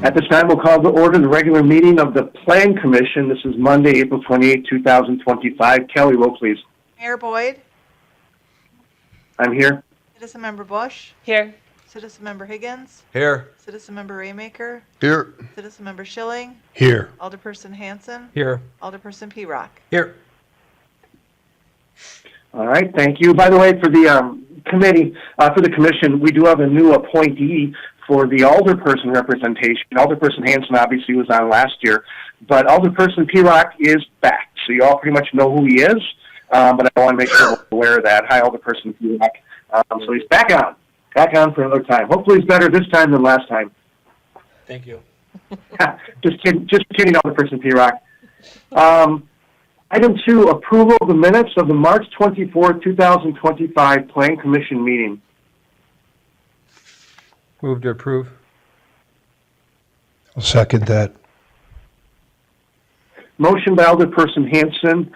At this time, we'll call to order the regular meeting of the Plan Commission. This is Monday, April 28, 2025. Kelly, roll please. Mayor Boyd. I'm here. Citizen Member Bush. Here. Citizen Member Higgins. Here. Citizen Member Raymaker. Here. Citizen Member Schilling. Here. Alderperson Hanson. Here. Alderperson P-Rock. Here. All right, thank you. By the way, for the committee, for the commission, we do have a new appointee for the alderperson representation. Alderperson Hanson obviously was on last year, but Alderperson P-Rock is back. So you all pretty much know who he is, but I want to make sure we're aware of that. Hi, Alderperson P-Rock. So he's back on for another time. Hopefully he's better this time than last time. Thank you. Just kidding, Alderperson P-Rock. Item 2, approval of the minutes of the March 24, 2025 Plan Commission meeting. Move to approve. I'll second that. Motion by Alderperson Hanson,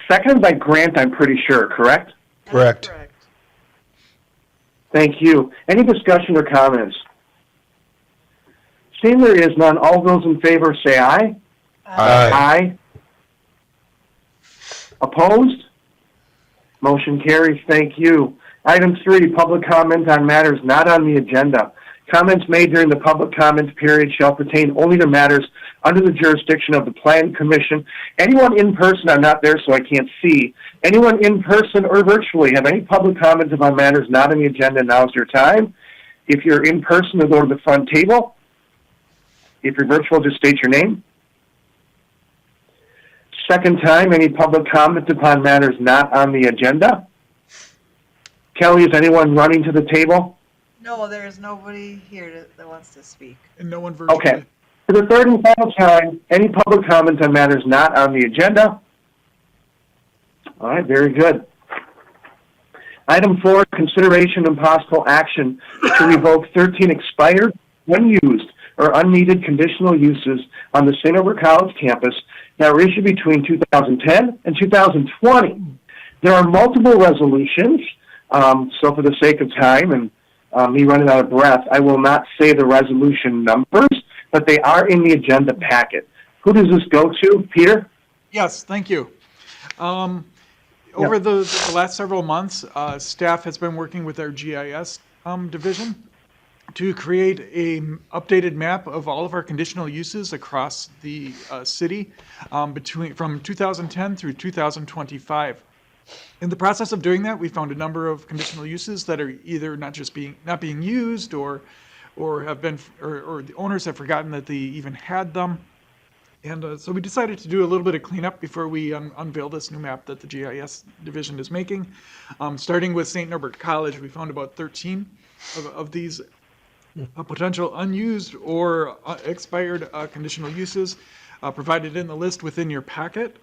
seconded by Grant, I'm pretty sure, correct? Correct. Correct. Thank you. Any discussion or comments? Seeing there is none, all those in favor say aye. Aye. Aye. Opposed? Motion carries. Thank you. Item 3, public comment on matters not on the agenda. Comments made during the public comment period shall pertain only to matters under the jurisdiction of the Plan Commission. Anyone in person, I'm not there so I can't see. Anyone in person or virtually have any public comments about matters not on the agenda, now's your time. If you're in person, then go to the front table. If you're virtual, just state your name. Second time, any public comment upon matters not on the agenda? Kelly, is anyone running to the table? No, there is nobody here that wants to speak. And no one virtually. Okay. For the third and final time, any public comments on matters not on the agenda? All right, very good. Item 4, consideration and possible action to revoke 13 expired, unused, or unneeded conditional uses on the St. Norbert College campus that were issued between 2010 and 2020. There are multiple resolutions, so for the sake of time and me running out of breath, I will not say the resolution numbers, but they are in the agenda packet. Who does this go to? Peter? Yes, thank you. Over the last several months, staff has been working with our GIS division to create a updated map of all of our conditional uses across the city from 2010 through 2025. In the process of doing that, we found a number of conditional uses that are either not being used or the owners have forgotten that they even had them. And so we decided to do a little bit of cleanup before we unveil this new map that the GIS division is making. Starting with St. Norbert College, we found about 13 of these potential unused or expired conditional uses provided in the list within your packet.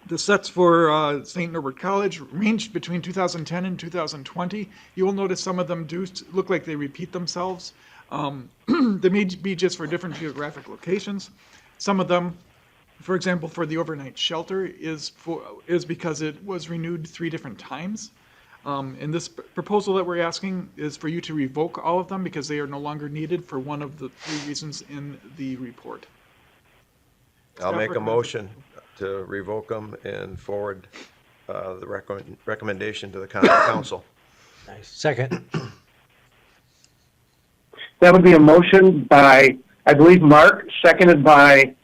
The sets for St. Norbert College ranged between 2010 and 2020. You will notice some of them do look like they repeat themselves. They may be just for different geographic locations. Some of them, for example, for the overnight shelter is because it was renewed 3 different times. And this proposal that we're asking is for you to revoke all of them because they are no longer needed for one of the 3 reasons in the report. I'll make a motion to revoke them and forward the recommendation to the county council. Nice. Second. That would be a motion by, I believe, Mark, seconded by,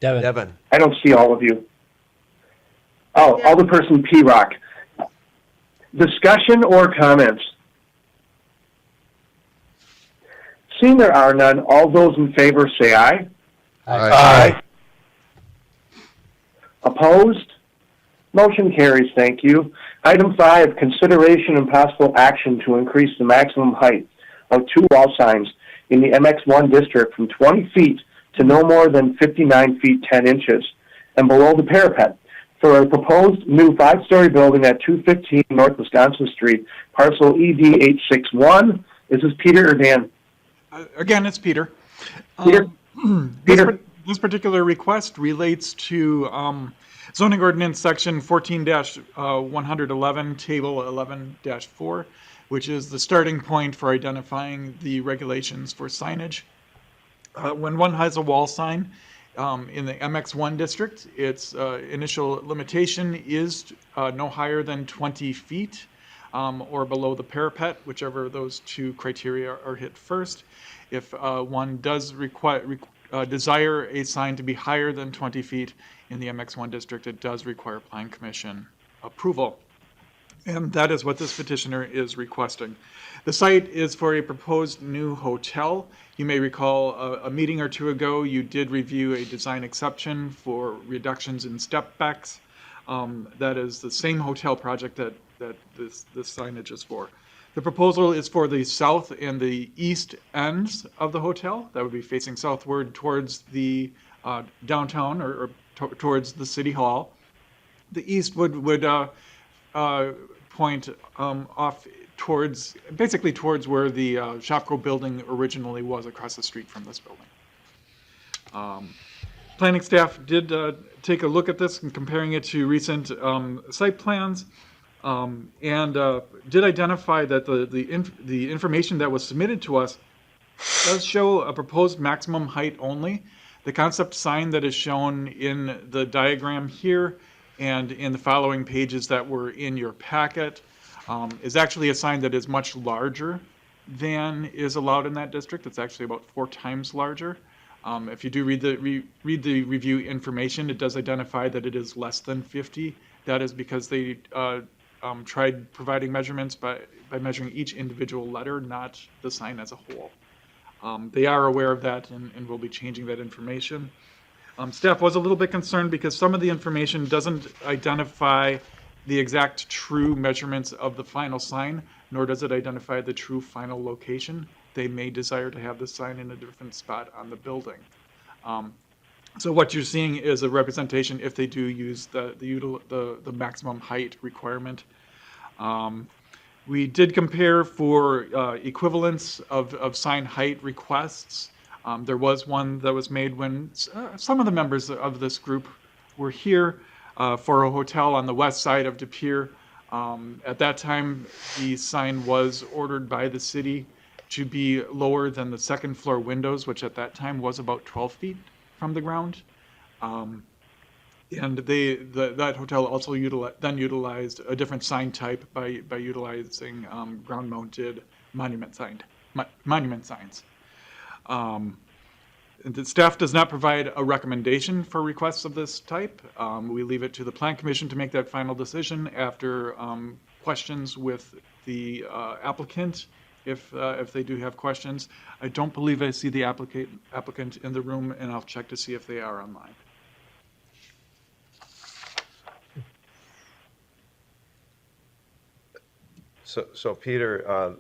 Devin. I don't see all of you. Oh, Alderperson P-Rock. Discussion or comments? Seeing there are none, all those in favor say aye. Aye. Opposed? Motion carries, thank you. Item 5, consideration and possible action to increase the maximum height of 2 wall signs in the MX1 District from 20 feet to no more than 59 feet 10 inches and below the parapet for a proposed new 5-story building at 215 North Wisconsin Street, Parcel ED-861. Is this Peter or Dan? Again, it's Peter. Peter? Peter? This particular request relates to Zoning Ordinance Section 14-111, Table 11-4. which is the starting point for identifying the regulations for signage. When one has a wall sign in the MX1 district, its initial limitation is no higher than 20 feet or below the parapet, whichever of those two criteria are hit first. If one does desire a sign to be higher than 20 feet in the MX1 district, it does require Plan Commission approval. And that is what this petitioner is requesting. The site is for a proposed new hotel. You may recall a meeting or two ago, you did review a design exception for reductions in stepbacks. That is the same hotel project that this signage is for. The proposal is for the south and the east ends of the hotel. That would be facing southward towards the downtown or towards the city hall. The east would point off towards, basically towards where the Shopko building originally was, across the street from this building. Planning staff did take a look at this and comparing it to recent site plans, and did identify that the information that was submitted to us does show a proposed maximum height only. The concept sign that is shown in the diagram here and in the following pages that were in your packet is actually a sign that is much larger than is allowed in that district. It's actually about 4 times larger. If you do read the review information, it does identify that it is less than 50. That is because they tried providing measurements by measuring each individual letter, not the sign as a whole. They are aware of that and will be changing that information. Staff was a little bit concerned because some of the information doesn't identify the exact true measurements of the final sign, nor does it identify the true final location. They may desire to have the sign in a different spot on the building. So what you're seeing is a representation if they do use the maximum height requirement. We did compare for equivalence of sign height requests. There was one that was made when some of the members of this group were here for a hotel on the west side of De Pere. At that time, the sign was ordered by the city to be lower than the second floor windows, which at that time was about 12 feet from the ground. And that hotel also utilized a different sign type by utilizing ground-mounted monument signs. The staff does not provide a recommendation for requests of this type. We leave it to the Plan Commission to make that final decision after questions with the applicant, if they do have questions. I don't believe I see the applicant in the room, and I'll check to see if they are online. So Peter,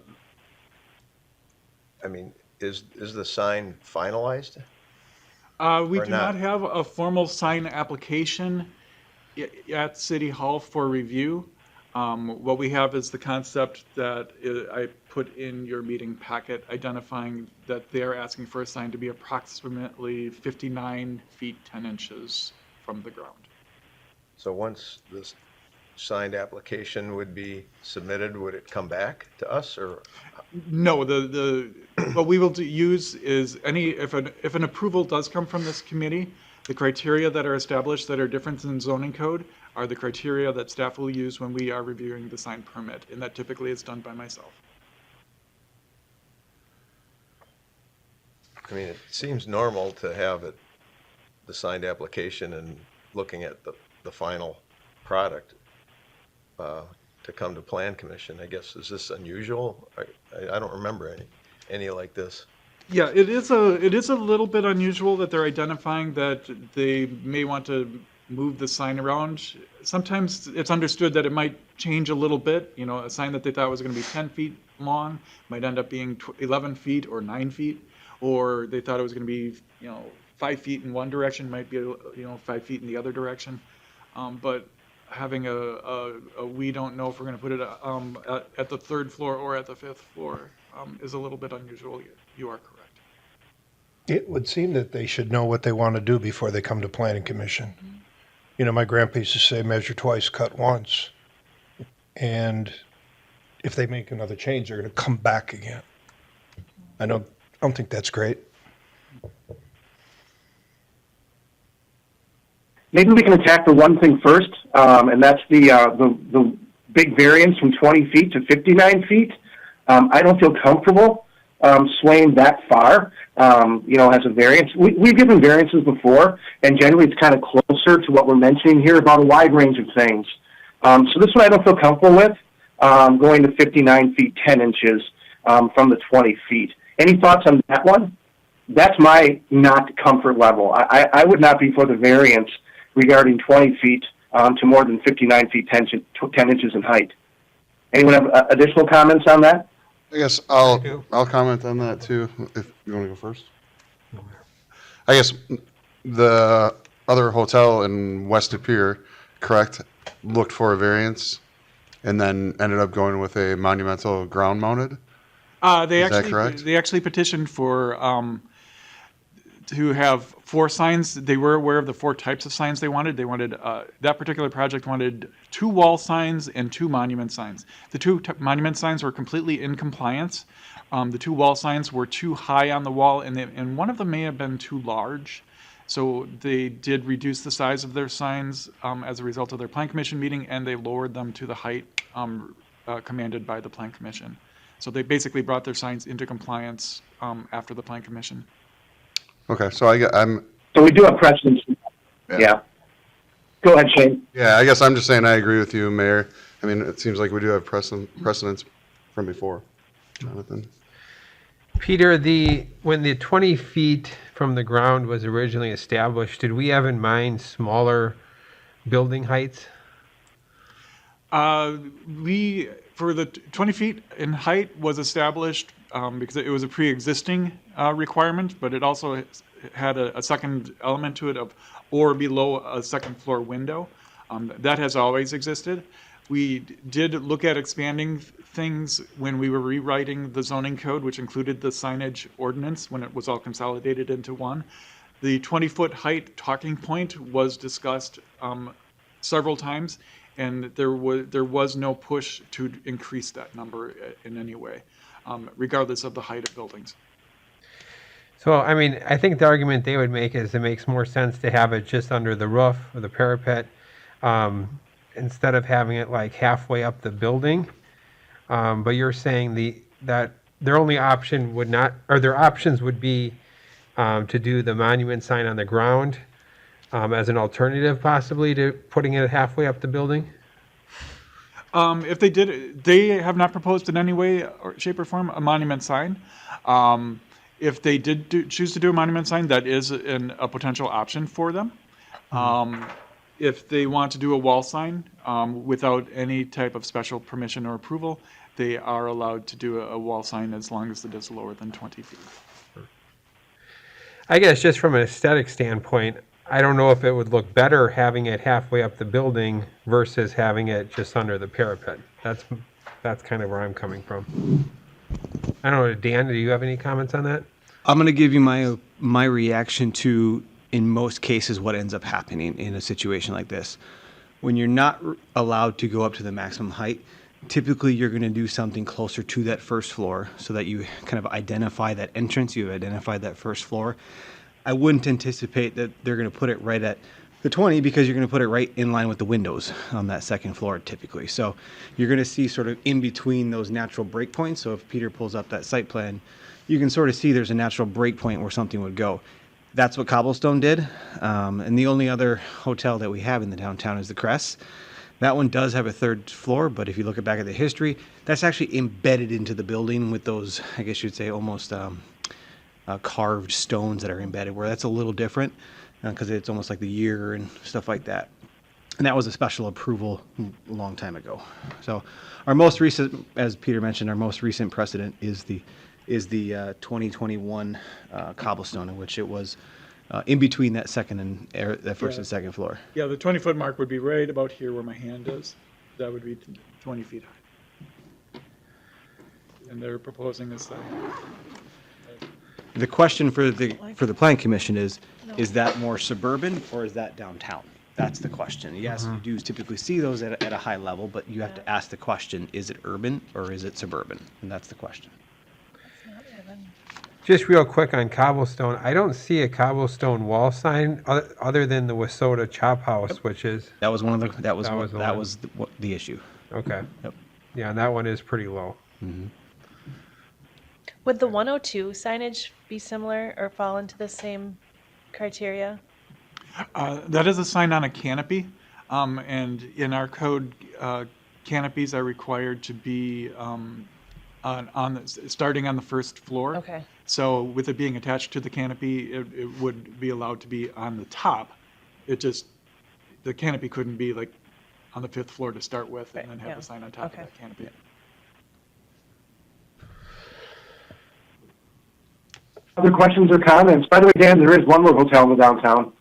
I mean, is the sign finalized? We Or do not? not have a formal sign application at City Hall for review. What we have is the concept that I put in your meeting packet, identifying that they are asking for a sign to be approximately 59 feet 10 inches from the ground. So once this signed application would be submitted, would it come back to us, or? No, what we will use is if an approval does come from this committee, the criteria that are established that are different than zoning code are the criteria that staff will use when we are reviewing the sign permit, and that typically is done by myself. I mean, it seems normal to have the signed application and looking at the final product to come to Plan Commission. I guess, is this unusual? I don't remember any like this. Yeah, it is a little bit unusual that they're identifying that they may want to move the sign around. Sometimes it's understood that it might change a little bit. You know, a sign that they thought was going to be 10 feet long might end up being 11 feet or 9 feet, or they thought it was going to be 5 feet in one direction, might be 5 feet in the other direction. But having we don't know if we're going to put it at the third floor or at the fifth floor is a little bit unusual. You are correct. It would seem that they should know what they want to do before they come to Planning Commission. You know, my grandpa used to say, measure twice, cut once. And if they make another change, they're going to come back again. I don't think that's great. Maybe we can attack the one thing first, and that's the big variance from 20 feet to 59 feet. I don't feel comfortable swaying that far, as a variance. We've given variances before, and generally it's kind of closer to what we're mentioning here about a wide range of things. So this one I don't feel comfortable with, going to 59 feet 10 inches from the 20 feet. Any thoughts on that one? That's my not comfort level. I would not be for the variance regarding 20 feet to more than 59 feet 10 inches in height. Anyone have additional comments on that? I guess I'll comment on that too, if you want to go first. I guess the other hotel in West De Pere, correct, looked for a variance and then ended up going with a monumental ground mounted. Is that correct? They actually petitioned for to have 4 signs. They were aware of the 4 types of signs they wanted. They wanted that particular project wanted 2 wall signs and 2 monument signs. The 2 monument signs were completely in compliance. The 2 wall signs were too high on the wall, and one of them may have been too large. So they did reduce the size of their signs as a result of their Plan Commission meeting, and they lowered them to the height commanded by the Plan Commission. So they basically brought their signs into compliance after the Plan Commission. Okay, so I'm. So we do have precedence. Yeah. Go ahead, Shane. Yeah, I guess I'm just saying I agree with you, Mayor. I mean, it seems like we do have precedence from before. Jonathan. Peter, when the 20 feet from the ground was originally established, did we have in mind smaller building heights? For the 20 feet in height was established because it was a pre-existing requirement, but it also had a second element to it of or below a second floor window. That has always existed. We did look at expanding things when we were rewriting the zoning code, which included the signage ordinance when it was all consolidated into one. The 20-foot height talking point was discussed several times, and there was no push to increase that number in any way, regardless of the height of buildings. So, I mean, I think the argument they would make is it makes more sense to have it just under the roof or the parapet instead of having it like halfway up the building. But you're saying that their only option would not, or their options would be to do the monument sign on the ground as an alternative possibly to putting it halfway up the building? If they did, they have not proposed in any way, or shape, or form a monument sign. If they did choose to do a monument sign, that is a potential option for them. If they want to do a wall sign without any type of special permission or approval, they are allowed to do a wall sign as long as it is lower than 20 feet. I guess just from an aesthetic standpoint, I don't know if it would look better having it halfway up the building versus having it just under the parapet. That's kind of where I'm coming from. I don't know, Dan, do you have any comments on that? I'm going to give you my reaction to, in most cases, what ends up happening in a situation like this. When you're not allowed to go up to the maximum height, typically you're going to do something closer to that first floor so that you kind of identify that entrance, you've identified that first floor. I wouldn't anticipate that they're going to put it right at the 20 because you're going to put it right in line with the windows on that second floor typically. So you're going to see sort of in between those natural breakpoints. So if Peter pulls up that site plan, you can sort of see there's a natural breakpoint where something would go. That's what Cobblestone did. And the only other hotel that we have in the downtown is the Crest. That one does have a third floor, but if you look back at the history, that's actually embedded into the building with those, I guess you'd say, almost carved stones that are embedded, where that's a little different because it's almost like the year and stuff like that. And that was a special approval a long time ago. So our most recent, as Peter mentioned, our most recent precedent is the 2021 Cobblestone, in which it was in between that second and that first and second floor. Yeah, the 20-foot mark would be right about here where my hand is. That would be 20 feet high. And they're proposing this thing. The question for the Plan Commission is that more suburban or is that downtown? That's the question. Yes, you do typically see those at a high level, but you have to ask the question, is it urban or is it suburban? And that's the question. Just real quick on cobblestone, I don't see a cobblestone wall sign other than the Wasota Chop House, which is, That was one of the, that was, That was the that one. was the issue. okay. Yep. Yeah, and that one is pretty low. Would the 102 signage be similar or fall into the same criteria? That is a sign on a canopy, and in our code, canopies are required to be starting on the first floor. Okay. So with it being attached to the canopy, it would be allowed to be on the top. The canopy couldn't be like on the 5th floor to start with and then have yeah. the sign on top Okay. of that canopy. Other questions or comments? By the way, Dan, there is one more hotel in the downtown.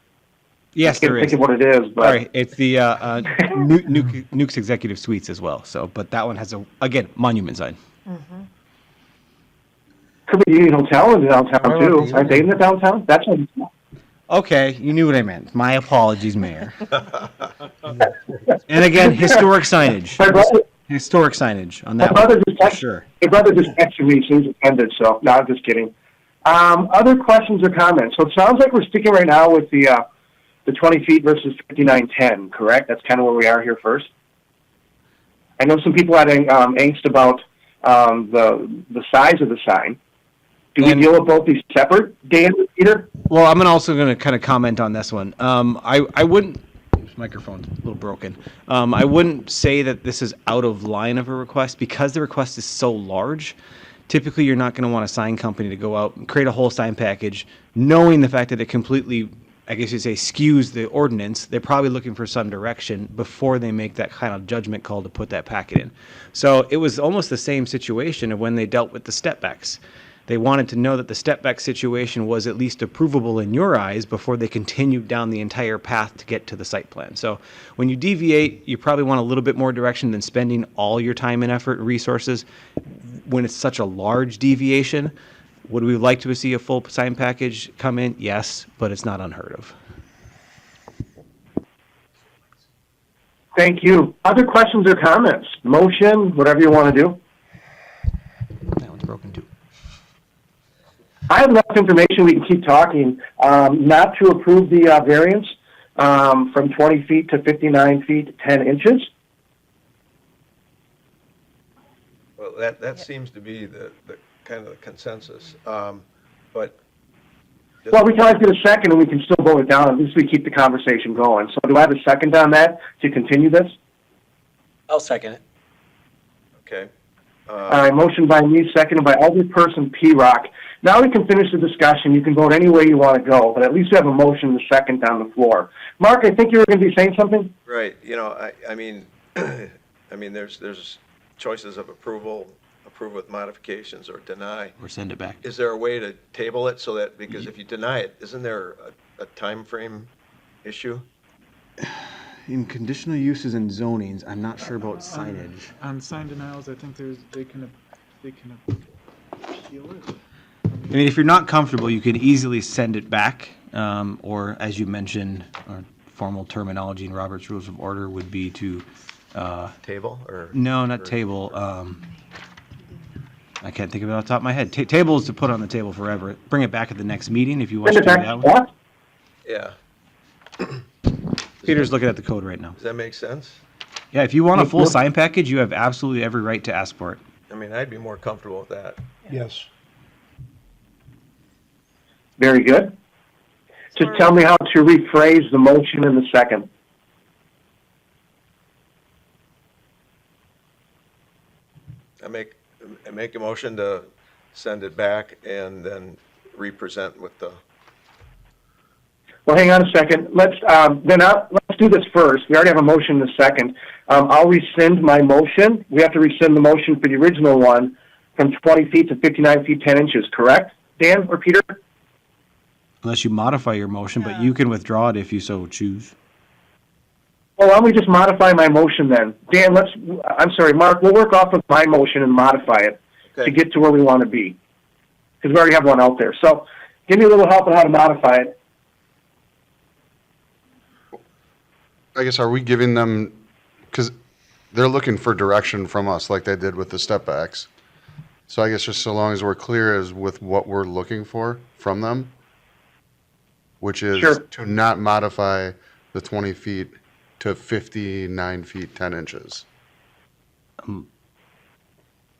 Yes, I can't there think is. of what it is, but Sorry, it's the Nuke's Executive Suites as well. So, but that one has again, monument sign. could be Union Hotel in the downtown Why too. not the Aren't they in the downtown? That's what, Okay, you knew what I meant. My apologies, Mayor. And again, historic signage. my brother, Historic signage on my that brother one, just for texted, sure. my brother just texted me, so he's offended, so, no, I'm just kidding. Other questions or comments? So it sounds like we're sticking right now with the 20 feet versus 5910, correct? That's kind of where we are here first. I know some people had angst about the size of the sign. Do we And- deal with both these separate, Dan, Peter? Well, I'm also going to kind of comment on this one. I wouldn't. This microphone's a little broken. I wouldn't say that this is out of line of a request because the request is so large. Typically, you're not going to want a sign company to go out and create a whole sign package, knowing the fact that it completely, I guess you'd say, skews the ordinance. They're probably looking for some direction before they make that kind of judgment call to put that packet in. So it was almost the same situation of when they dealt with the stepbacks. They wanted to know that the step back situation was at least approvable in your eyes before they continued down the entire path to get to the site plan. So when you deviate, you probably want a little bit more direction than spending all your time and effort and resources. When it's such a large deviation, would we like to see a full sign package come in? Yes, but it's not unheard of. Thank you. Other questions or comments? Motion, whatever you want to do. That one's broken too. I have enough information, we can keep talking, not to approve the variance from 20 feet to 59 feet, 10 inches. Well, that seems to be the kind of the consensus. But Well, we can always get a second and we can still vote it down, at least we keep the conversation going. So do I have a second on that to continue this? I'll second it. okay. All right, motion by me, seconded by Alderperson P-Rock. Now we can finish the discussion. You can vote any way you want to go, but at least we have a motion and a second on the floor. Mark, I think you were going to be saying something? Right, I mean, there's choices of approve with modifications, or deny. Or send it back. Is there a way to table it so that, because if you deny it, isn't there a time frame issue? In conditional uses and zonings, I'm not sure about signage. On sign denials, I think they can appeal it. I mean, if you're not comfortable, you can easily send it back, or as you mentioned, our formal terminology in Robert's Rules of Order would be to, Table, or? no, not table, I can't think of it off the top of my head. Table is to put on the table forever. Bring it back at the next meeting if you want Send to it do back that to one. staff? Yeah, Peter's looking at the code right now. does that make sense? Yeah, if you want a full Yep. sign package, you have absolutely every right to ask for it. I mean, I'd be more comfortable with that. Yes. Very good. Just tell me how to rephrase the motion in the second. I make a motion to send it back and then represent with the, Well, hang on a second. Let's do this first. We already have a motion in a second. I'll rescind my motion. We have to rescind the motion for the original one from 20 feet to 59 feet, 10 inches, correct? Dan or Peter? Unless you modify your motion, but you can withdraw it if you so choose. Well, why don't we just modify my motion then? Dan, I'm sorry, Mark, we'll work off of my motion and modify it to Okay. get to where we want to be. Because we already have one out there. So give me a little help on how to modify it. I guess, are we giving them, because they're looking for direction from us like they did with the step backs. So I guess just so long as we're clear as with what we're looking for from them, which is Sure. to not modify the 20 feet to 59 feet, 10 inches.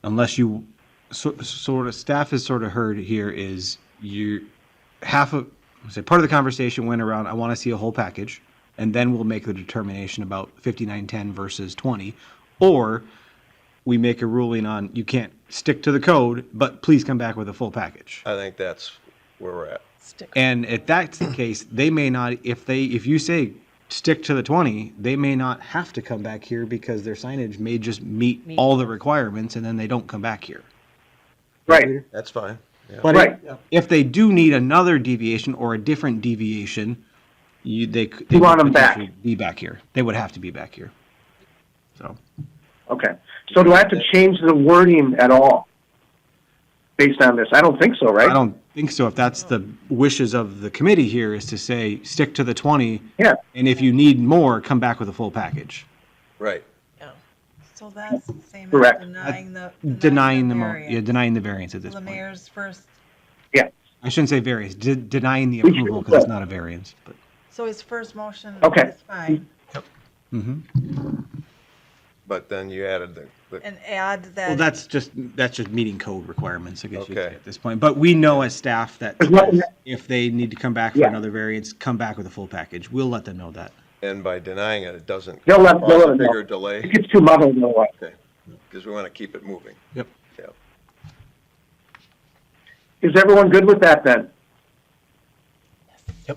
Unless you, sort of, staff has sort of heard here is part of the conversation went around, I want to see a whole package, and then we'll make the determination about 5910 versus 20, or we make a ruling on, you can't stick to the code, but please come back with a full package. I think that's where we're at. And if that's the case, they may not, if you say stick to the 20, they may not have to come back here because their signage may just meet all the requirements and then they don't come back here. Right. That's fine. Yeah. But Right. if they do need another deviation or a different deviation, they You want would them back. potentially be back here. They would have to be back here. So Okay. So do I have to change the wording at all based on this? I don't think so, right? I don't think so. If that's the wishes of the committee here, is to say stick to the 20, Yeah. and if you need more, come back with a full package. Right. So that's the same as Correct. denying the Denying variance. the variance at this So the point. mayor's first, Yeah. I shouldn't say variance, denying the We should- approval because it's not a variance. But so his first motion Okay. is fine, But then you added the and add that. well, that's just meeting code requirements, I guess you'd say Okay. at this point. But we know as staff that There's nothing- if they need to come back for Yeah. another variance, come back with a full package. We'll let them know that. and by denying it, it doesn't They'll let cause a them know. bigger delay, It gets too muddled in a way. because we want to keep it moving. Yep. Yeah. Is everyone good with that then?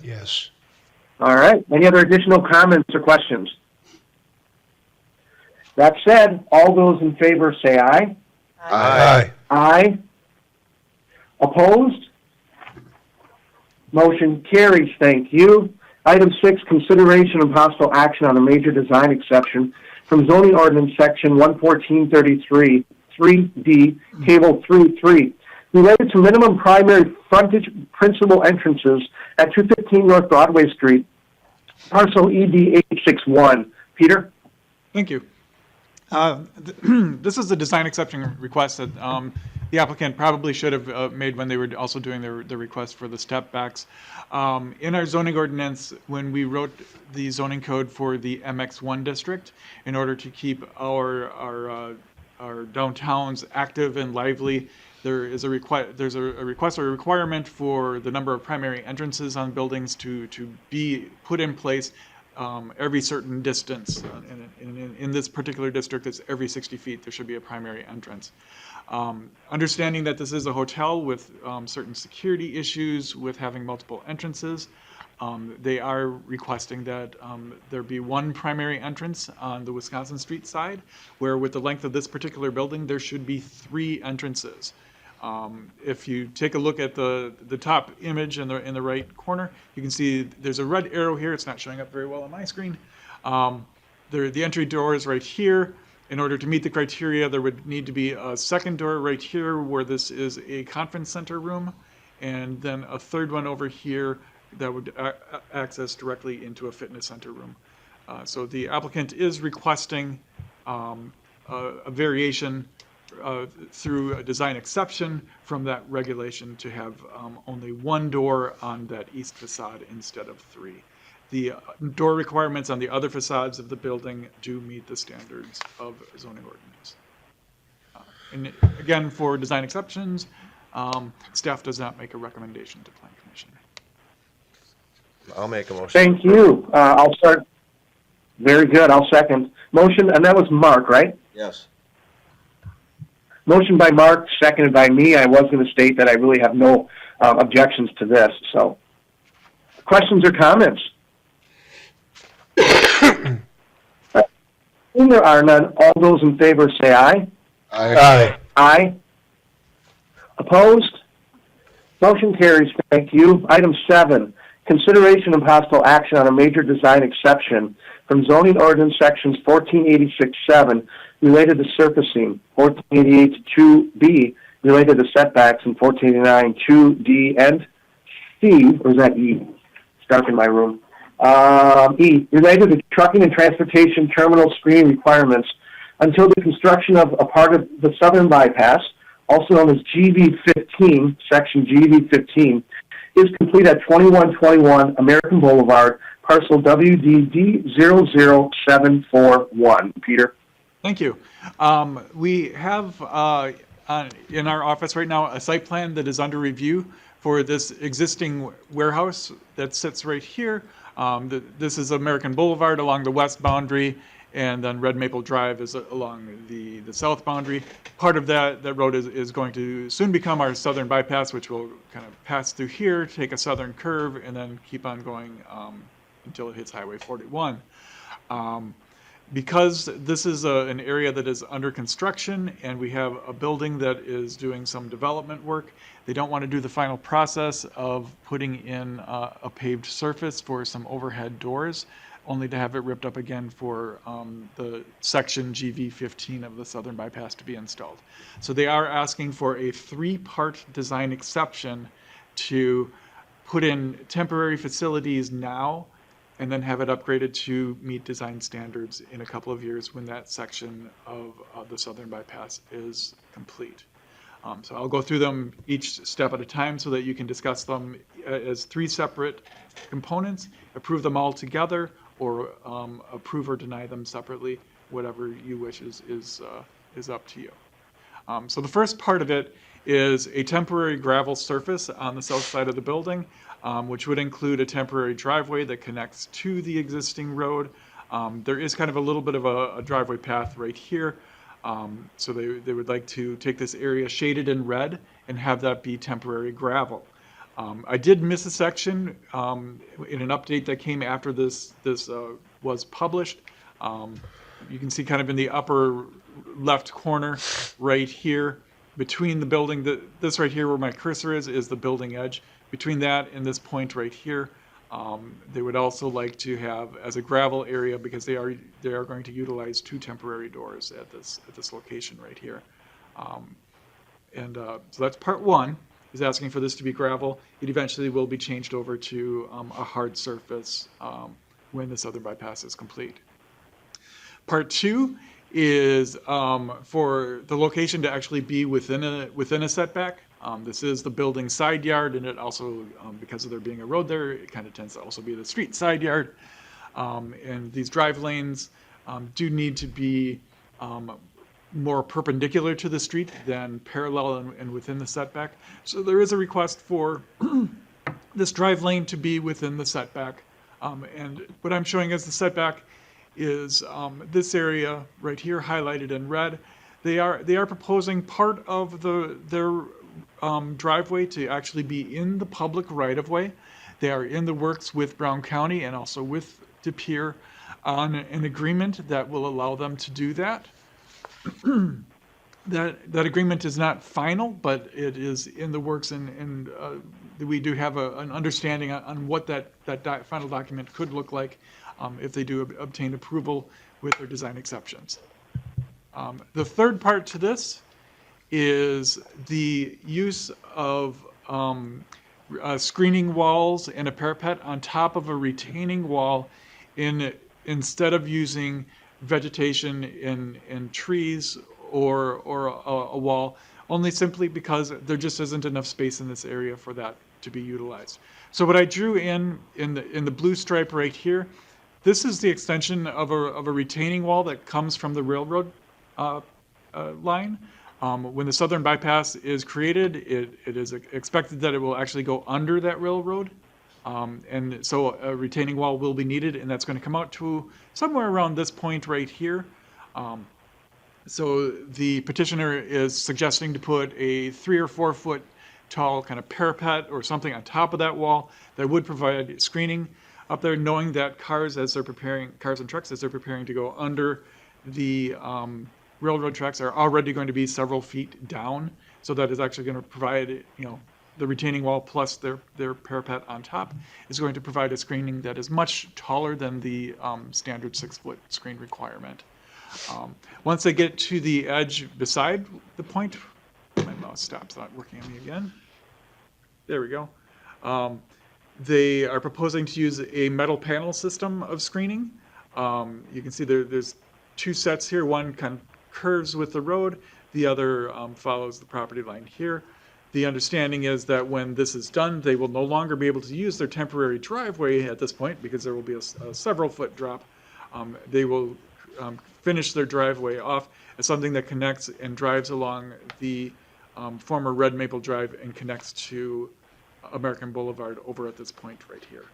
Yes. All right. Any other additional comments or questions? That said, all those in favor say aye. Aye. Aye. Opposed? Motion carries. Thank you. Item 6, consideration of possible action on a major design exception from Zoning Ordinance Section 11433, 3D, Table 3.3, related to minimum primary frontage principal entrances at 215 North Broadway Street, Parcel ED-861. Peter? Thank you. This is a design exception request that the applicant probably should have made when they were also doing the request for the step backs. In our zoning ordinance, when we wrote the zoning code for the MX1 district, in order to keep our downtowns active and lively, there's a request or a requirement for the number of primary entrances on buildings to be put in place every certain distance. In this particular district, it's every 60 feet, there should be a primary entrance. Understanding that this is a hotel with certain security issues with having multiple entrances, they are requesting that there be one primary entrance on the Wisconsin Street side, where with the length of this particular building, there should be 3 entrances. If you take a look at the top image in the right corner, you can see there's a red arrow here. It's not showing up very well on my screen. The entry door is right here. In order to meet the criteria, there would need to be a second door right here where this is a conference center room, and then a third one over here that would access directly into a fitness center room. So the applicant is requesting a variation through a design exception from that regulation to have only one door on that east facade instead of 3. The door requirements on the other facades of the building do meet the standards of zoning ordinance. And again, for design exceptions, staff does not make a recommendation to Plan Commission. I'll make a motion. Thank you. I'll start. Very good. I'll second. Motion, and that was Mark, right? Yes. Motion by Mark, seconded by me. I was going to state that I really have no objections to this. So, questions or comments? When there are none, all those in favor say aye. Aye. Aye. Opposed? Motion carries. Thank you. Item 7, consideration and possible action on a major design exception from Zoning Ordinance Sections 1486-7 related to surfacing, 1488-2B related to setbacks, and 1489-2D and C, or is that E? It's dark in my room. E, related to trucking and transportation terminal screening requirements until the construction of a part of the southern bypass, also known as GV15, section GV15, is complete at 2121 American Boulevard, parcel WDD00741. Peter? Thank you. We have in our office right now a site plan that is under review for this existing warehouse that sits right here. This is American Boulevard along the west boundary, and then Red Maple Drive is along the south boundary. Part of that road is going to soon become our southern bypass, which will kind of pass through here, take a southern curve, and then keep on going until it hits Highway 41. Because this is an area that is under construction and we have a building that is doing some development work, they don't want to do the final process of putting in a paved surface for some overhead doors, only to have it ripped up again for the section GV15 of the southern bypass to be installed. So they are asking for a 3-part design exception to put in temporary facilities now and then have it upgraded to meet design standards in a couple of years when that section of the southern bypass is complete. So I'll go through them each step at a time so that you can discuss them as 3 separate components, approve them all together, or approve or deny them separately. Whatever you wish is up to you. So the first part of it is a temporary gravel surface on the south side of the building, which would include a temporary driveway that connects to the existing road. There is kind of a little bit of a driveway path right here. So they would like to take this area shaded in red and have that be temporary gravel. I did miss a section in an update that came after this was published. You can see kind of in the upper left corner right here between the building, this right here where my cursor is the building edge. Between that and this point right here, they would also like to have as a gravel area because they are going to utilize 2 temporary doors at this location right here. So that's part 1, is asking for this to be gravel. It eventually will be changed over to a hard surface when the southern bypass is complete. Part 2 is for the location to actually be within a setback. This is the building side yard, and it also, because of there being a road there, it kind of tends to also be the street side yard. And these drive lanes do need to be more perpendicular to the street than parallel and within the setback. So there is a request for this drive lane to be within the setback. And what I'm showing as the setback is this area right here highlighted in red. They are proposing part of their driveway to actually be in the public right-of-way. They are in the works with Brown County and also with De Pere on an agreement that will allow them to do that. That agreement is not final, but it is in the works, and we do have an understanding on what that final document could look like if they do obtain approval with their design exceptions. The third part to this is the use of screening walls and a parapet on top of a retaining wall instead of using vegetation in trees or a wall, only simply because there just isn't enough space in this area for that to be utilized. So what I drew in the blue stripe right here, this is the extension of a retaining wall that comes from the railroad line. When the southern bypass is created, it is expected that it will actually go under that railroad. And so a retaining wall will be needed, and that's going to come out to somewhere around this point right here. So the petitioner is suggesting to put a 3 or 4 foot tall kind of parapet or something on top of that wall that would provide screening up there, knowing that cars and trucks as they're preparing to go under the railroad tracks are already going to be several feet down. So that is actually going to provide, the retaining wall plus their parapet on top is going to provide a screening that is much taller than the standard 6-foot screen requirement. Once they get to the edge beside the point, my mouse stops not working on me again. There we go. They are proposing to use a metal panel system of screening. You can see there's two sets here. One kind of curves with the road. The other follows the property line here. The understanding is that when this is done, they will no longer be able to use their temporary driveway at this point because there will be a several-foot drop. They will finish their driveway off as something that connects and drives along the former Red Maple Drive and connects to American Boulevard over at this point right here.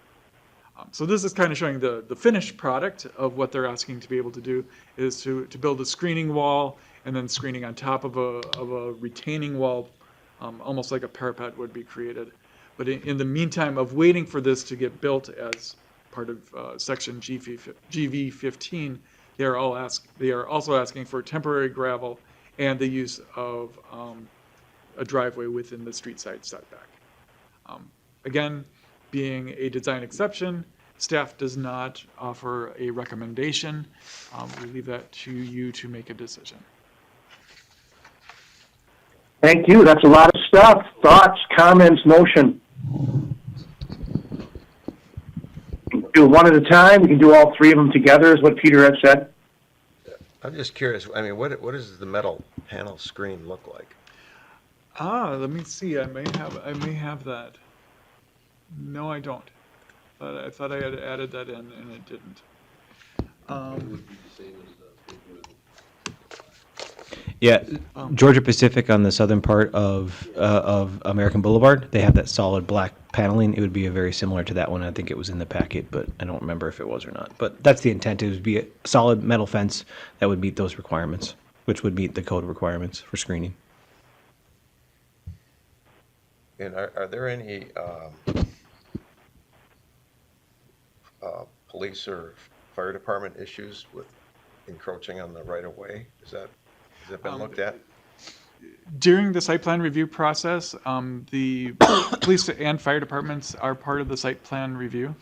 So this is kind of showing the finished product of what they're asking to be able to do is to build a screening wall and then screening on top of a retaining wall, almost like a parapet would be created. But in the meantime of waiting for this to get built as part of section GV15, they are also asking for temporary gravel and the use of a driveway within the street side setback. Again, being a design exception, staff does not offer a recommendation. We leave that to you to make a decision. Thank you. That's a lot of stuff. Thoughts, comments, motion. Do one at a time. We can do all three of them together, is what Peter had said. I'm just curious, I mean, what does the metal panel screen look like? Let me see. I may have that. No, I don't. But I thought I had added that in, and it didn't. Yeah, Georgia Pacific on the southern part of American Boulevard, they have that solid black paneling. It would be a very similar to that one. I think it was in the packet, but I don't remember if it was or not. But that's the intent. It would be a solid metal fence that would meet those requirements, which would meet the code requirements for screening. And are there any police or fire department issues with encroaching on the right-of-way? Has that been looked at? During the site plan review process, the police and fire departments are part of the site plan review.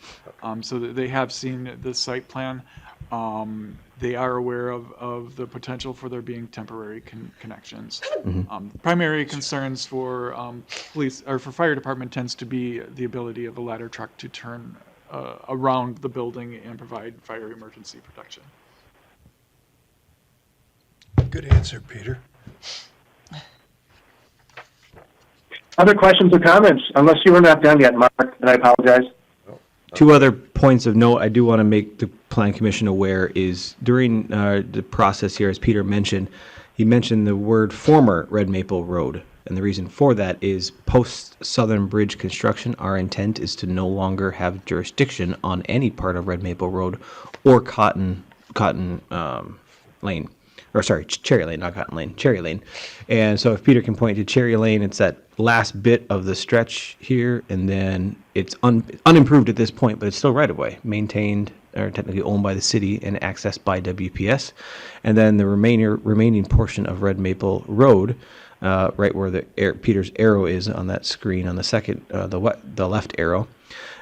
So that they have seen the site plan. They are aware of the potential for there being temporary connections. Primary concerns for police or for fire department tends to be the ability of a ladder truck to turn around the building and provide fire emergency protection. Good answer, Peter. Other questions or comments? Unless you were not done yet, Mark, and I apologize. Two other points of note I do want to make the Plan Commission aware is during the process here, as Peter mentioned, he mentioned the word former Red Maple Road. And the reason for that is post-Southern Bridge construction, our intent is to no longer have jurisdiction on any part of Red Maple Road or Cotton Lane. Or sorry, Cherry Lane, not Cotton Lane, Cherry Lane. And so if Peter can point to Cherry Lane, it's that last bit of the stretch here, and then it's unimproved at this point, but it's still right-of-way, maintained or technically owned by the city and accessed by WPS. And then the remaining portion of Red Maple Road, right where Peter's arrow is on that screen on the second, the left arrow,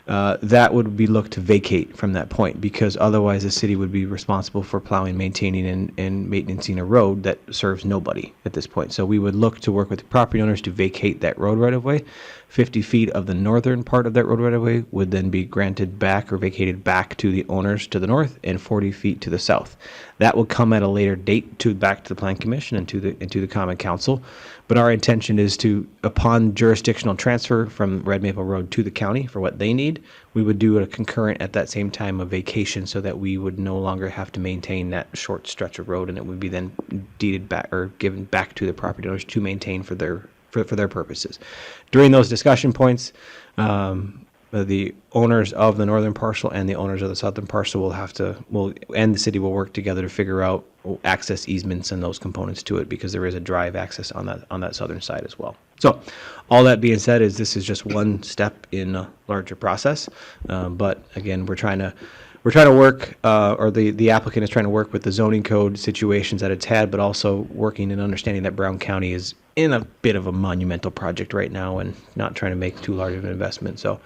that would be looked to vacate from that point, because otherwise the city would be responsible for plowing, maintaining, and maintaining a road that serves nobody at this point. So we would look to work with the property owners to vacate that road right of way. 50 feet of the northern part of that road right of way would then be granted back or vacated back to the owners to the north, and 40 feet to the south. That will come at a later date back to the Plan Commission and to the Common Council. But our intention is to, upon jurisdictional transfer from Red Maple Road to the county for what they need, we would do a concurrent at that same time of vacation so that we would no longer have to maintain that short stretch of road, and it would be then deeded back or given back to the property owners to maintain for their purposes. During those discussion points, the owners of the northern parcel and the owners of the southern parcel and the city will work together to figure out access easements and those components to it, because there is a drive access on that southern side as well. So all that being said, this is just one step in a larger process. But again, we're trying to work, or the applicant is trying to work with the zoning code situations that it's had, but also working and understanding that Brown County is in a bit of a monumental project right now and not trying to make too large of an investment. So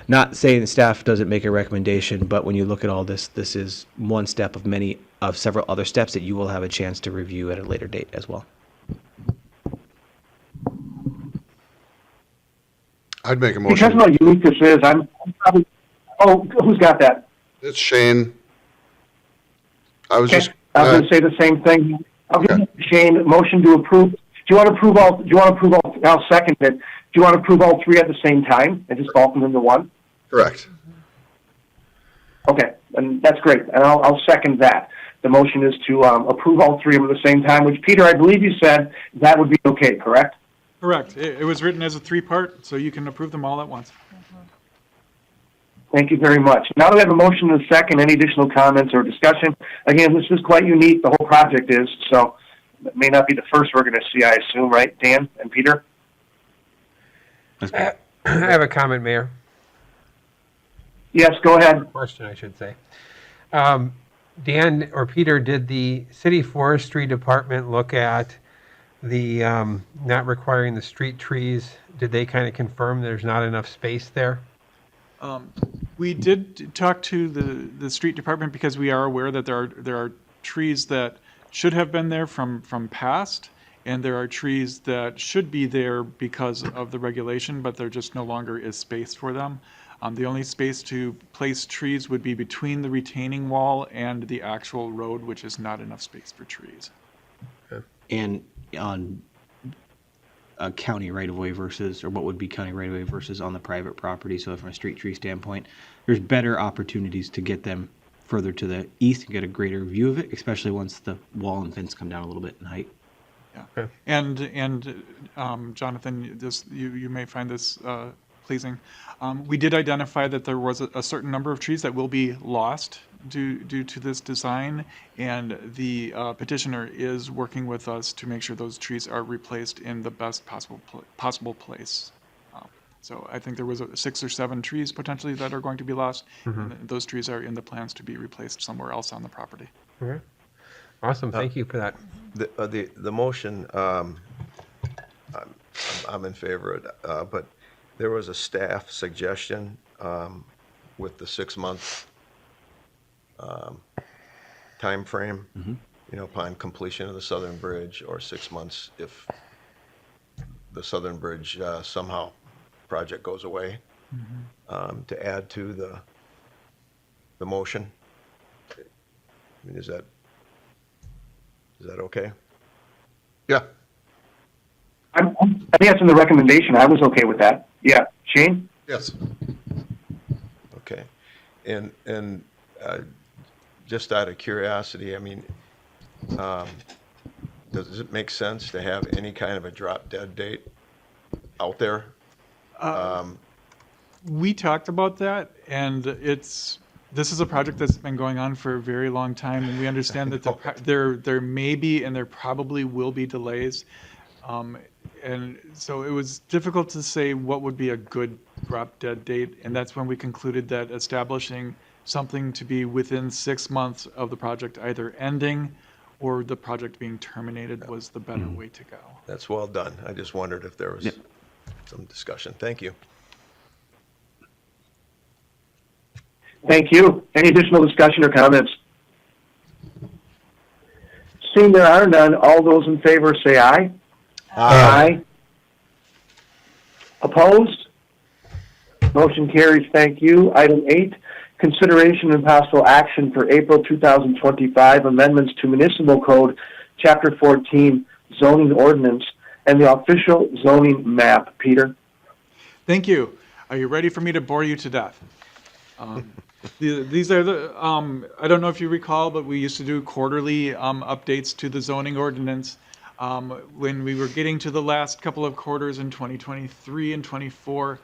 not saying the staff doesn't make a recommendation, but when you look at all this is one step of several other steps that you will have a chance to review at a later date as well. I'd make a Because motion. of how unique this is, I'm probably, oh, who's got that? It's Shane. I was Okay, just, I was gonna say the same thing. I'll give Shane a motion to approve. Do you want to approve all, I'll second it. Do you want to approve all three at the same time and just bulk them into one? correct. Okay, and that's great, and I'll second that. The motion is to approve all three of them at the same time, which, Peter, I believe you said that would be okay, correct? Correct. It was written as a three-part, so you can approve them all at once. Thank you very much. Now that we have a motion and a second, any additional comments or discussion? Again, this is quite unique, the whole project is, so it may not be the first we're going to see, I assume, right, Dan and Peter? I have a comment, Mayor. Yes, go ahead. Question, I should say. Dan or Peter, did the city forestry department look at the not requiring the street trees? Did they kind of confirm there's not enough space there? We did talk to the street department because we are aware that there are trees that should have been there from past, and there are trees that should be there because of the regulation, but there just no longer is space for them. The only space to place trees would be between the retaining wall and the actual road, which is not enough space for trees. And on a county right-of-way versus, or what would be county right-of-way versus on the private property, so from a street tree standpoint, there's better opportunities to get them further to the east and get a greater view of it, especially once the wall and fence come down a little bit in height. Yeah. Okay. And Jonathan, you may find this pleasing. We did identify that there was a certain number of trees that will be lost due to this design, and the petitioner is working with us to make sure those trees are replaced in the best possible place. So I think there was 6 or 7 trees potentially that are going to be lost, and those trees are in the plans to be replaced somewhere else on the property. Okay. Awesome, thank you for that. The motion, I'm in favor of it, but there was a staff suggestion with the 6-month time frame, upon completion of the southern bridge, or 6 months if the southern bridge somehow project goes away, to add to the motion. I mean, is that okay? Yeah. I think that's in the recommendation. I was okay with that. Yeah. Shane? Yes. Okay. And just out of curiosity, I mean, does it make sense to have any kind of a drop dead date out there? We talked about that, and this is a project that's been going on for a very long time, and we understand that there may be and there probably will be delays. And so it was difficult to say what would be a good drop dead date, and that's when we concluded that establishing something to be within 6 months of the project either ending or the project being terminated was the better way to go. That's well done. I just wondered if there was some discussion. Thank you. Thank you. Any additional discussion or comments? Seeing there are none, all those in favor say aye. Aye. Opposed? Motion carries. Thank you. Item 8, consideration and possible action for April 2025 amendments to Municipal Code Chapter 14 Zoning Ordinance and the official zoning map. Peter? Thank you. Are you ready for me to bore you to death? These are the, I don't know if you recall, but we used to do quarterly updates to the zoning ordinance. When we were getting to the last couple of quarters in 2023 and 24,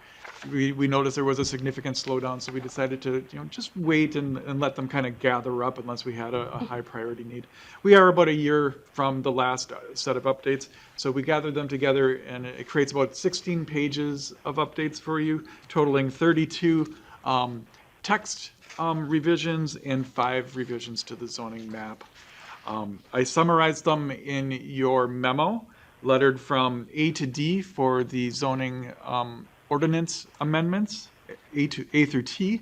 we noticed there was a significant slowdown, so we decided to just wait and let them kind of gather up unless we had a high priority need. We are about a year from the last set of updates, so we gathered them together, and it creates about 16 pages of updates for you, totaling 32 text revisions and 5 revisions to the zoning map. I summarized them in your memo, lettered from A to D for the zoning ordinance amendments, A through T,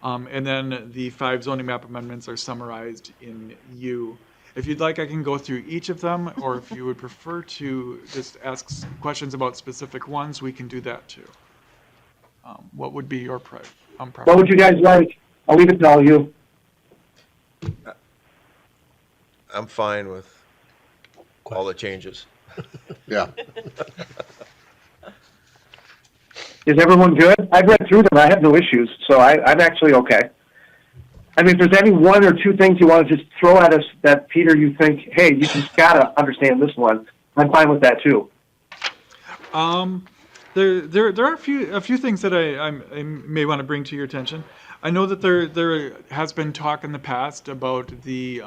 and then the 5 zoning map amendments are summarized in U. If you'd like, I can go through each of them, or if you would prefer to just ask questions about specific ones, we can do that too. What would be your What preference? would you guys like? I'll leave it to all you. I'm fine with all the changes. Yeah. Is everyone good? I've read through them. I have no issues, so I'm actually okay. I mean, if there's any one or two things you want to just throw at us that, Peter, you think, hey, you just gotta understand this one, I'm fine with that too. There are a few things that I may want to bring to your attention. I know that there has been talk in the past about the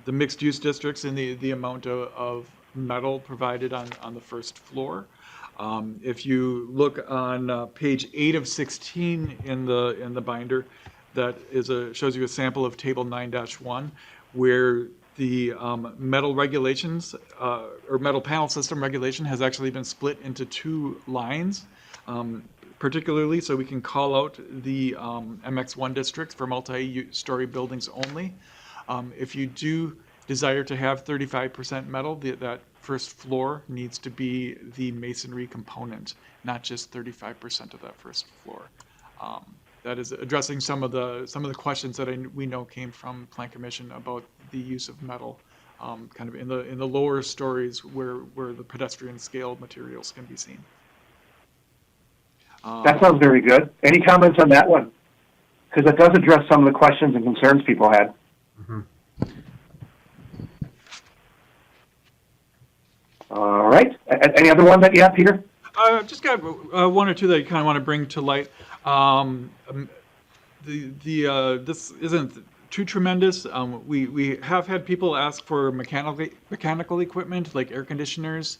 mixed use districts and the amount of metal provided on the first floor. If you look on page 8 of 16 in the binder, that shows you a sample of table 9-1, where the metal regulations or metal panel system regulation has actually been split into 2 lines, particularly so we can call out the MX1 district for multi-story buildings only. If you do desire to have 35% metal, that first floor needs to be the masonry component, not just 35% of that first floor. That is addressing some of the questions that we know came from Plan Commission about the use of metal, kind of in the lower stories where the pedestrian scale materials can be seen. That sounds very good. Any comments on that one? Because it does address some of the questions and concerns people had. All right. Any other one that you have, Peter? I've just got one or two that I kind of want to bring to light. This isn't too tremendous. We have had people ask for mechanical equipment like air conditioners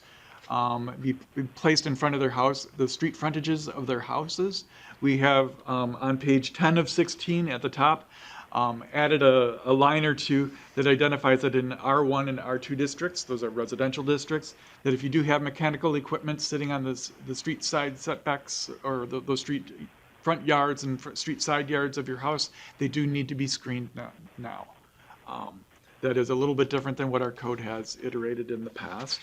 be placed in front of their house, the street frontages of their houses. We have on page 10 of 16 at the top added a line or two that identifies that in R1 and R2 districts, those are residential districts, that if you do have mechanical equipment sitting on the street side setbacks or those street front yards and street side yards of your house, they do need to be screened now. That is a little bit different than what our code has iterated in the past.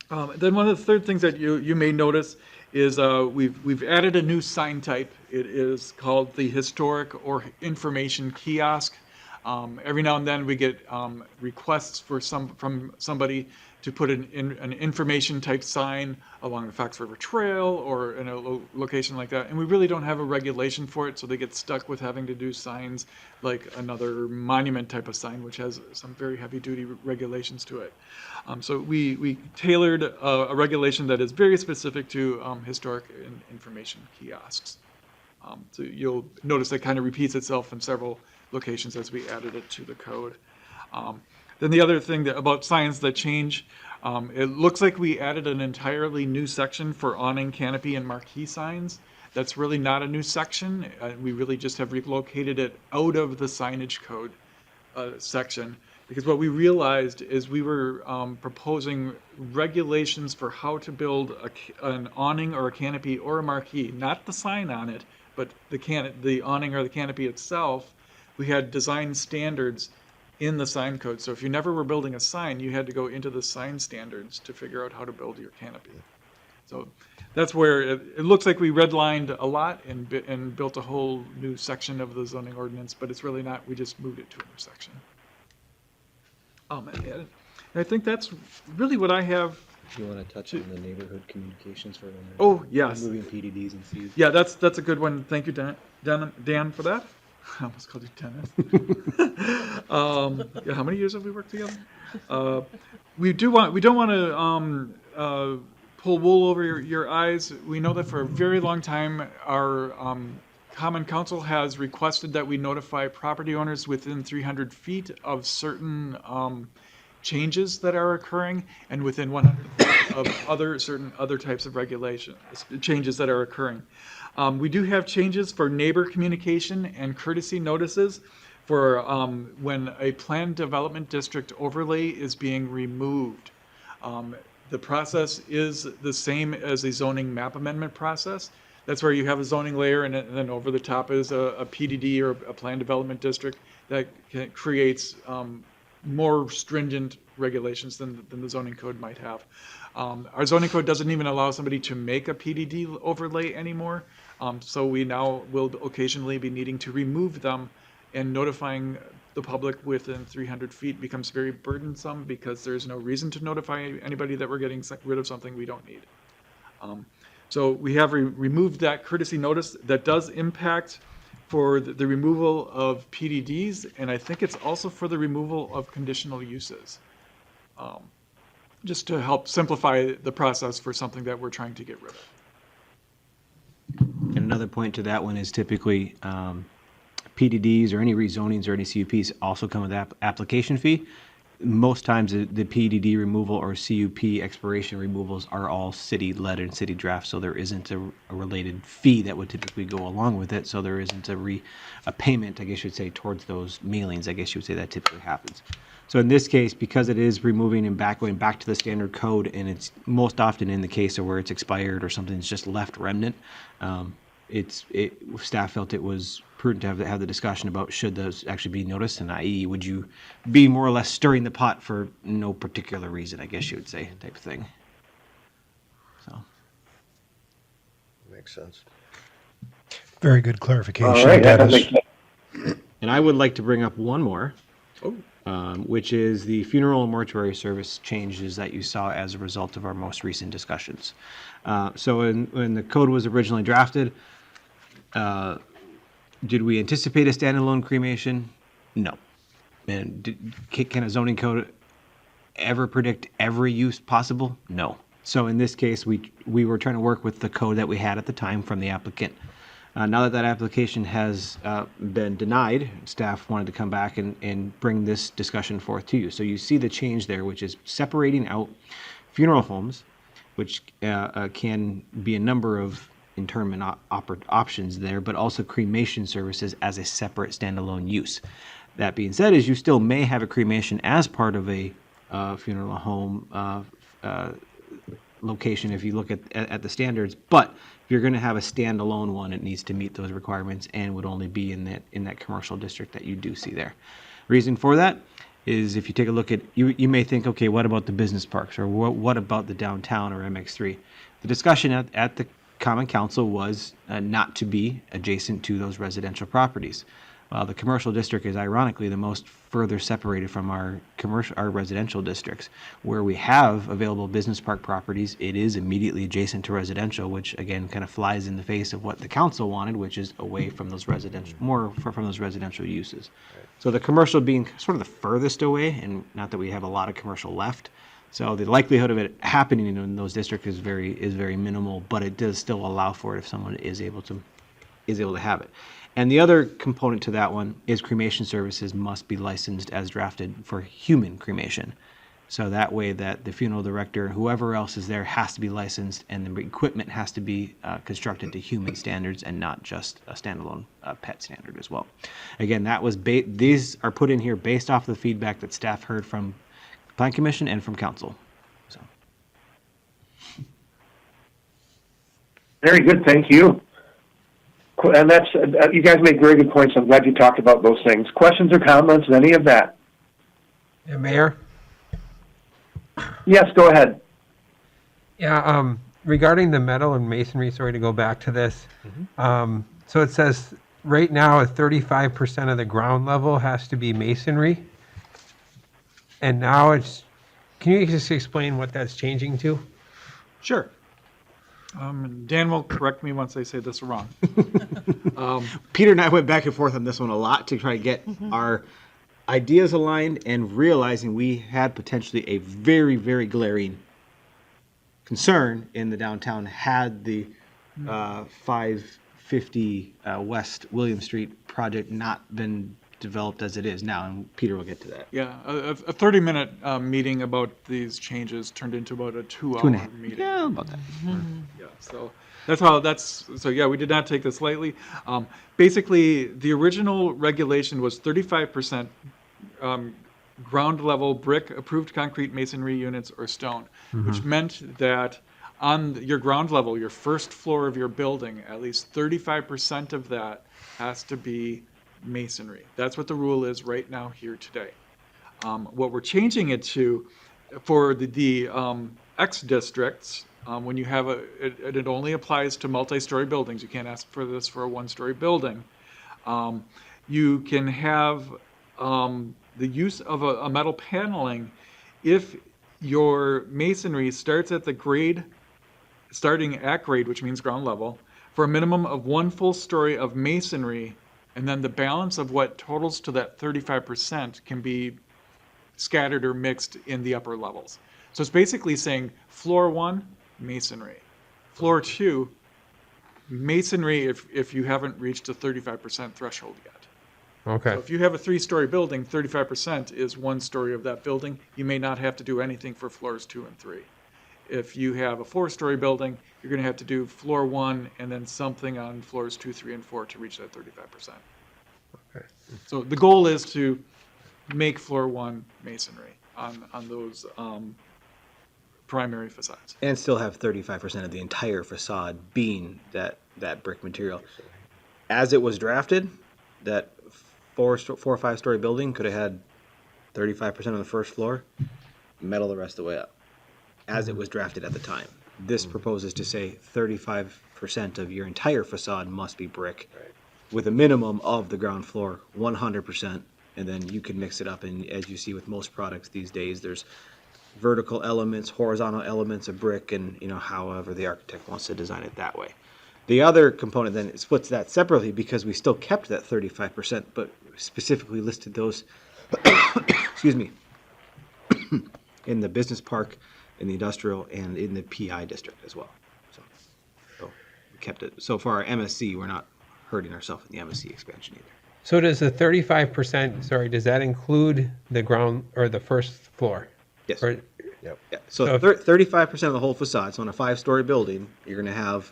Then one of the third things that you may notice is we've added a new sign type. It is called the historic or information kiosk. Every now and then we get requests from somebody to put an information type sign along the Fox River Trail or in a location like that. And we really don't have a regulation for it, so they get stuck with having to do signs like another monument type of sign, which has some very heavy duty regulations to it. So we tailored a regulation that is very specific to historic information kiosks. So you'll notice that kind of repeats itself in several locations as we added it to the code. Then the other thing about signs that change, it looks like we added an entirely new section for awning, canopy, and marquee signs. That's really not a new section. We really just have relocated it out of the signage code section, because what we realized is we were proposing regulations for how to build an awning or a canopy or a marquee, not the sign on it, but the awning or the canopy itself. We had design standards in the sign code. So if you never were building a sign, you had to go into the sign standards to figure out how to build your canopy. So that's where it looks like we redlined a lot and built a whole new section of the zoning ordinance, but it's really not. We just moved it to a new section. And I think that's really what I have. Do you want to touch on the neighborhood communications for Oh, yes. moving PDDs and Cs? Yeah, that's a good one. Thank you, Dan, for that. I almost called you Dennis. Yeah, how many years have we worked together? We don't want to pull wool over your eyes. We know that for a very long time, our Common Council has requested that we notify property owners within 300 feet of certain changes that are occurring, and within 100 feet of certain other types of regulation changes that are occurring. We do have changes for neighbor communication and courtesy notices for when a planned development district overlay is being removed. The process is the same as a zoning map amendment process. That's where you have a zoning layer and then over the top is a PDD or a planned development district that creates more stringent regulations than the zoning code might have. Our zoning code doesn't even allow somebody to make a PDD overlay anymore. So we now will occasionally be needing to remove them, and notifying the public within 300 feet becomes very burdensome because there's no reason to notify anybody that we're getting rid of something we don't need. So we have removed that courtesy notice. That does impact for the removal of PDDs, and I think it's also for the removal of conditional uses. Just to help simplify the process for something that we're trying to get rid of. And another point to that one is typically PDDs or any rezonings or any CUPs also come with application fee. Most times the PDD removal or CUP expiration removals are all city-led and city draft, so there isn't a related fee that would typically go along with it, so there isn't a payment, I guess you'd say, towards those mailings. I guess you would say that typically happens. So in this case, because it is removing and going back to the standard code, and it's most often in the case of where it's expired or something's just left remnant, staff felt it was prudent to have the discussion about should those actually be noticed, and i.e. would you be more or less stirring the pot for no particular reason, I guess you would say, type of thing. So. Makes sense. Very good clarification. All right, that Dennis. makes sense. And I would like to bring up one more, which is the funeral and mortuary service changes that you saw as a result of our most recent discussions. So when the code was originally drafted, did we anticipate a standalone cremation? No. And can a zoning code ever predict every use possible? No. So in this case, we were trying to work with the code that we had at the time from the applicant. Now that application has been denied, staff wanted to come back and bring this discussion forth to you. So you see the change there, which is separating out funeral homes, which can be a number of interment options there, but also cremation services as a separate standalone use. That being said, is you still may have a cremation as part of a funeral home location if you look at the standards, but if you're going to have a standalone one, it needs to meet those requirements and would only be in that commercial district that you do see there. Reason for that is if you take a look at, you may think, okay, what about the business parks, or what about the downtown or MX3? The discussion at the Common Council was not to be adjacent to those residential properties. Well, the commercial district is ironically the most further separated from our residential districts. Where we have available business park properties, it is immediately adjacent to residential, which again kind of flies in the face of what the council wanted, which is away from those residential, from those residential uses. Right. So the commercial being sort of the furthest away, and not that we have a lot of commercial left. So the likelihood of it happening in those districts is very minimal, but it does still allow for it if someone is able to have it. And the other component to that one is cremation services must be licensed as drafted for human cremation. So that way that the funeral director, whoever else is there, has to be licensed, and the equipment has to be constructed to human standards and not just a standalone pet standard as well. Again, that was these are put in here based off the feedback that staff heard from Plan Commission and from Council. So. Very good, thank you. And that's, you guys make very good points. I'm glad you talked about those things. Questions or comments, any of that? Yeah, Mayor? Yes, go ahead. Yeah, regarding the metal and masonry, sorry to go back to this. So it says right now 35% of the ground level has to be masonry. And now can you just explain what that's changing to? Sure. Dan will correct me once I say this wrong. Peter and I went back and forth on this one a lot to try to get our ideas aligned, and realizing we had potentially a very, very glaring concern in the downtown had the 550 West William Street project not been developed as it is now, and Peter will get to that. Yeah, a 30-minute meeting about these changes turned into about a 2-hour meeting. Yeah, about that. Yeah, so yeah, we did not take this lightly. Basically, the original regulation was 35% ground level brick, approved concrete masonry units, or stone, which meant that on your ground level, your first floor of your building, at least 35% of that has to be masonry. That's what the rule is right now here today. What we're changing it to for the X districts, when you have it only applies to multi-story buildings. You can't ask for this for a one-story building. You can have the use of a metal paneling if your masonry starts at the grade, starting at grade, which means ground level, for a minimum of 1 full story of masonry, and then the balance of what totals to that 35% can be scattered or mixed in the upper levels. So it's basically saying floor 1, masonry. Floor 2, masonry if you haven't reached a 35% threshold yet. Okay. So if you have a 3-story building, 35% is 1 story of that building. You may not have to do anything for floors 2 and 3. If you have a 4-story building, you're going to have to do floor 1 and then something on floors 2, 3, and 4 to reach that 35%. Okay. So the goal is to make floor 1 masonry on those primary facades. And still have 35% of the entire facade being that brick material. As it was drafted, that 4 or 5 story building could have had 35% on the first floor, metal the rest of the way up. As it was drafted at the time. This proposes to say 35% of your entire facade must be brick, with a minimum of the ground floor 100%, and then you can mix it up. And as you see with most products these days, there's vertical elements, horizontal elements of brick, and however the architect wants to design it that way. The other component then splits that separately because we still kept that 35%, but specifically listed those, excuse me, in the business park, in the industrial, and in the PI district as well. So we kept it. So for our MSC, we're not hurting ourselves in the MSC expansion either. So does the 35%, sorry, does that include the ground or the first floor? Yes. Or, Yeah. So So if- 35% of the whole facade. So on a 5-story building, you're going to have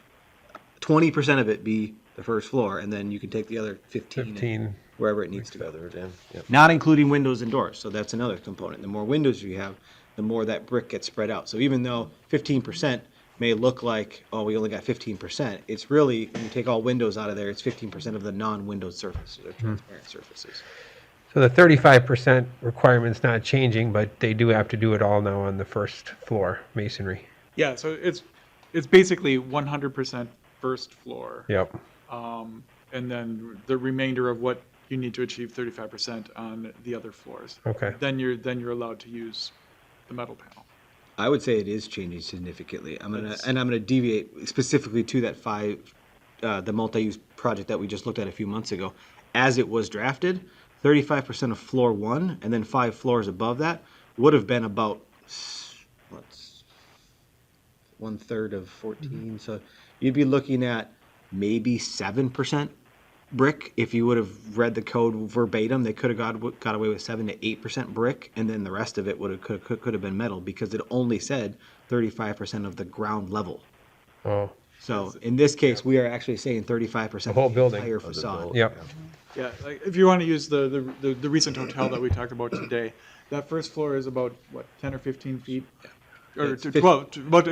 20% of it be the first floor, and then you can take the other 15 wherever it needs to go. Feather it in. Yep. Not including windows and doors. So that's another component. The more windows you have, the more that brick gets spread out. So even though 15% may look like, oh, we only got 15%, it's really, when you take all windows out of there, it's 15% of the non-windowed surfaces or transparent surfaces. So the 35% requirement's not changing, but they do have to do it all now on the first floor masonry. Yeah, so it's basically 100% first floor. Yep. And then the remainder of what you need to achieve 35% on the other floors. Okay. Then you're allowed to use the metal panel. I would say it is changing significantly. I'm gonna deviate specifically to that the multi-use project that we just looked at a few months ago. As it was drafted, 35% of floor 1 and then 5 floors above that would have been about 1/3 of 14. So you'd be looking at maybe 7% brick. If you would have read the code verbatim, they could have got away with 7 to 8% brick, and then the rest of it could have been metal because it only said 35% of the ground level. Oh, So in this case, we are actually saying 35% The whole of building. entire Of the facade. yep. Yeah, like if you want to use the recent hotel that we talked about today, that first floor is about, 10 or 15 feet? Or It's it's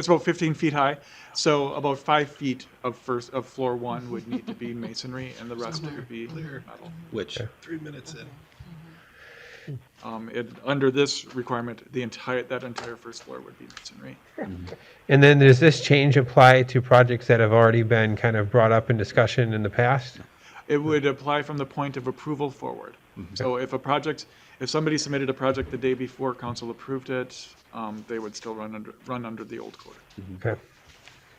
about 15 feet high. So about 5 feet of floor 1 would need to be masonry, and the rest would be metal. Which 3 minutes in. Under this requirement, that entire first floor would be masonry. And then does this change apply to projects that have already been kind of brought up in discussion in the past? It would apply from the point of approval forward. So if somebody submitted a project the day before council approved it, they would still run under the old code. Okay.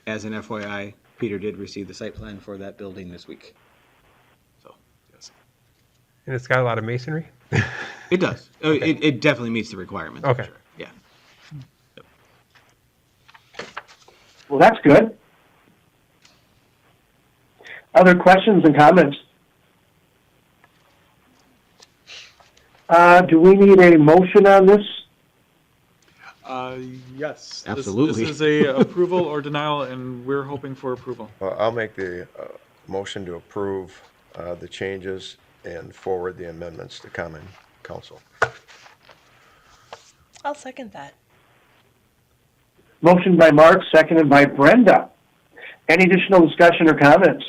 as an FYI, Peter did receive the site plan for that building this week. So Yes. And it's got a lot of masonry? it does. It definitely meets the requirements. for Okay. sure. Yeah. Well, that's good. Other questions and comments? Do we need a motion on this? Yes. Absolutely. This is a approval or denial, and we're hoping for approval. I'll make the motion to approve the changes and forward the amendments to common council. I'll second that. Motion by Mark, seconded by Brenda. Any additional discussion or comments?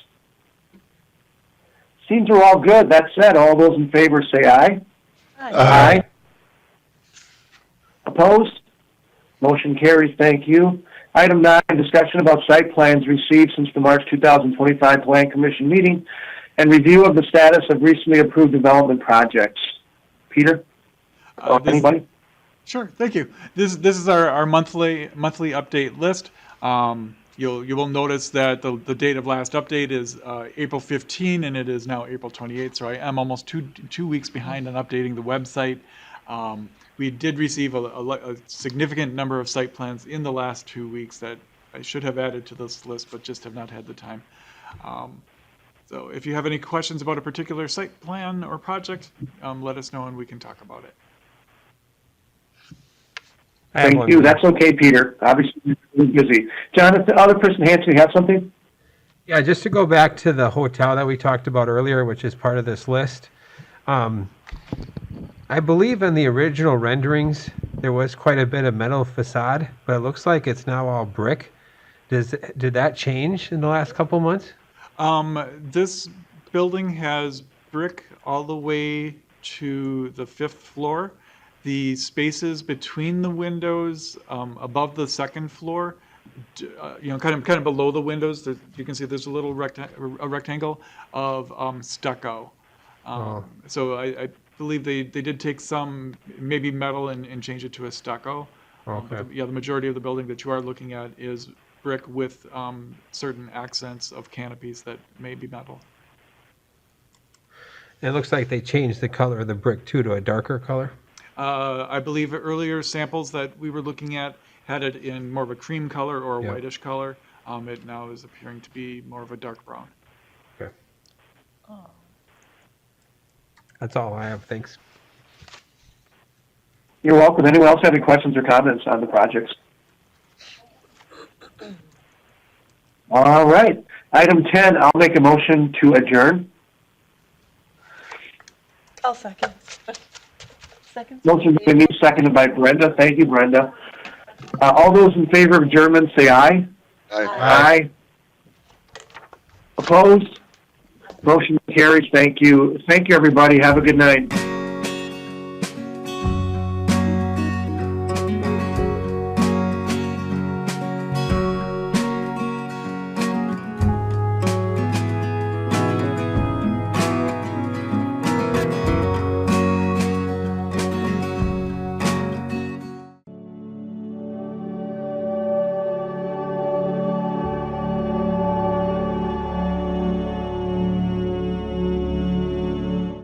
Seems we're all good. That said, all those in favor say aye. Aye. Opposed? Motion carries. Thank you. Item 9, discussion about site plans received since the March 2025 Plan Commission meeting and review of the status of recently approved development projects. Peter? Or anybody? Sure, thank you. This is our monthly update list. You will notice that the date of last update is April 15, and it is now April 28. So I am almost two weeks behind on updating the website. We did receive a significant number of site plans in the last 2 weeks that I should have added to this list, but just have not had the time. So if you have any questions about a particular site plan or project, let us know and we can talk about it. Thank you. That's okay, Peter. Obviously, you're busy. John, if the other person Hanson, you have something? Yeah, just to go back to the hotel that we talked about earlier, which is part of this list. I believe in the original renderings, there was quite a bit of metal facade, but it looks like it's now all brick. Did that change in the last couple months? This building has brick all the way to the 5th floor. The spaces between the windows above the 2nd floor, kind of below the windows, you can see there's a little rectangle of stucco. So I believe they did take some maybe metal and change it to a stucco. Okay. The majority of the building that you are looking at is brick with certain accents of canopies that may be metal. It looks like they changed the color of the brick too to a darker color. I believe earlier samples that we were looking at had it in more of a cream color or a whitish color. It now is appearing to be more of a dark brown. Okay. That's all I have. Thanks. You're welcome. Anyone else have any questions or comments on the projects? All right. Item 10, I'll make a motion to adjourn. I'll second. Second. Motion by me, seconded by Brenda. Thank you, Brenda. All those in favor of adjournment, say aye. Aye. Opposed? Motion carries. Thank you. Thank you, everybody. Have a good night.